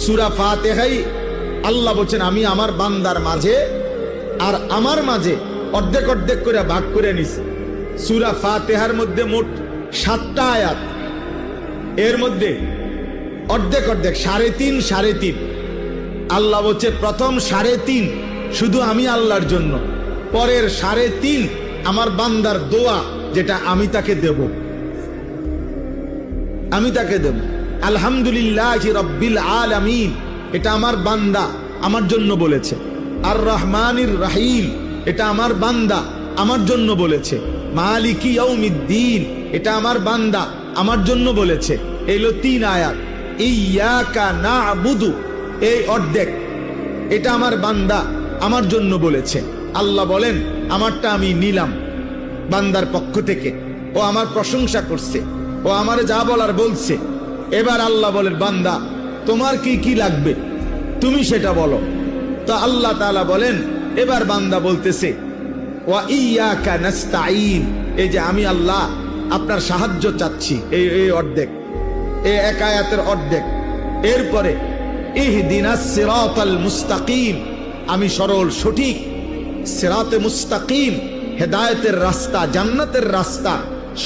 সূরা ফাতিহাই আল্লাহ বলেন আমি আমার বান্দার মাঝে আর আমার মাঝে অর্ধেক অর্ধেক করে ভাগ করে নিছি। সূরা ফাতিহার মধ্যে মোট 7টা আয়াত, এর মধ্যে অর্ধেক অর্ধেক 3.5 3.5। আল্লাহ বলছে প্রথম 3.5 শুধু আমি আল্লাহর জন্য, পরের 3.5 আমার বান্দার দোয়া, যেটা আমি তাকে দেব, আমি তাকে দেব। আলহামদুলিল্লাহি রাব্বিল আলামিন, এটা আমার বান্দা আমার জন্য বলেছে। আর রহমানির রহিম, এটা আমার বান্দা আমার জন্য বলেছে। মালিকি ইয়াউমিদ্দিন, এটা আমার বান্দা আমার জন্য বলেছে। এলো 3 আয়াত। ইয়াকা না'বুদু, এই অর্ধেক, এটা আমার বান্দা আমার জন্য বলেছে। আল্লাহ বলেন আমারটা আমি নিলাম বান্দার পক্ষ থেকে, ও আমার প্রশংসা করছে, ও আমার যা বলার বলছে। এবার আল্লাহ বলেন বান্দা তোমার কি কি লাগবে তুমি সেটা বলো। তো আল্লাহ তাআলা বলেন এবার বান্দা বলতেছে ওয়া ইয়াকা নাস্তাঈন, এই যে আমি আল্লাহ আপনার সাহায্য চাচ্ছি। এই অর্ধেক, এই এক আয়াতের অর্ধেক। এরপরে ইহদিনাস সিরাতাল মুস্তাকিম, আমি সরল সঠিক সিরাতে মুস্তাকিম, হেদায়েতের রাস্তা, জান্নাতের রাস্তা,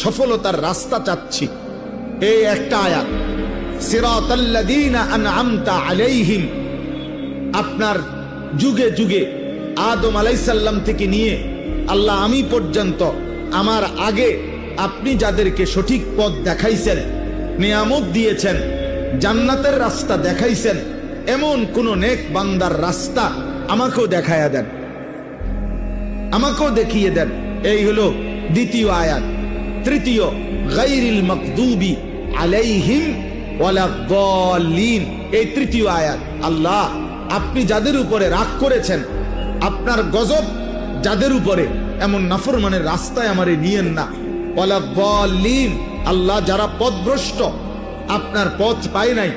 সফলতার রাস্তা চাচ্ছি। এই একটা আয়াত। সিরাতাল্লাযীনা আনআমতা আলাইহিম, আপনার যুগে যুগে আদম আলাইহিস সালাম থেকে নিয়ে আল্লাহ আমি পর্যন্ত আমার আগে আপনি যাদেরকে সঠিক পথ দেখাইছেন, নিয়ামত দিয়েছেন, জান্নাতের রাস্তা দেখাইছেন, এমন কোন নেক বান্দার রাস্তা আমাকেও দেখায়া দেন, আমাকেও দেখিয়ে দেন। এই হলো দ্বিতীয় আয়াত। তৃতীয় গায়রিল মাগদুবি আলাইহিম ওয়ালাদ-দাল্লিন, এই তৃতীয় আয়াত। আল্লাহ আপনি যাদের উপরে রাগ করেছেন, আপনার গজব যাদের উপরে, এমন নাফরমানের রাস্তায় আমারে নিয়েন না। ওয়ালাদ-দাল্লিন, আল্লাহ যারা পথভ্রষ্ট, আপনার পথ পায় নাই,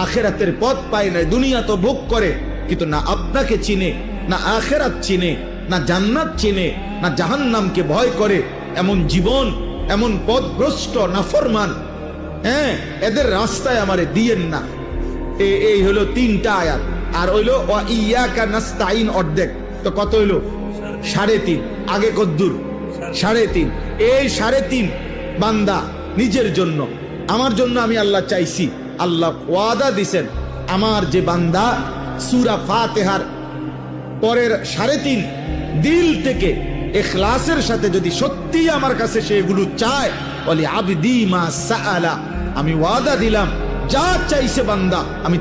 আখিরাতের পথ পায় নাই, দুনিয়া তো ভোগ করে কিন্তু না আপনাকে চিনে, না আখিরাত চিনে, না জান্নাত চিনে, না জাহান্নামকে ভয় করে, এমন জীবন, এমন পথভ্রষ্ট নাফরমান, হ্যাঁ, এদের রাস্তায় আমারে দিয়েন না। এই হলো 3টা আয়াত। আর হইলো ওয়া ইয়াকা নাস্তাঈন অর্ধেক, তো কত হইলো 3.5। আগে কদ্দুর 3.5। এই 3.5 বান্দা নিজের জন্য, আমার জন্য আমি আল্লাহ চাইছি। আল্লাহ ওয়াদা দিছেন আমার যে বান্দা সূরা ফাতিহার পরের 3.5 দিল থেকে ইখলাসের সাথে যদি সত্যি আমার কাছে সেগুলো চায়, বলি আবদি মা সাআলা, আমি ওয়াদা দিলাম যা চাইছে বান্দা আমি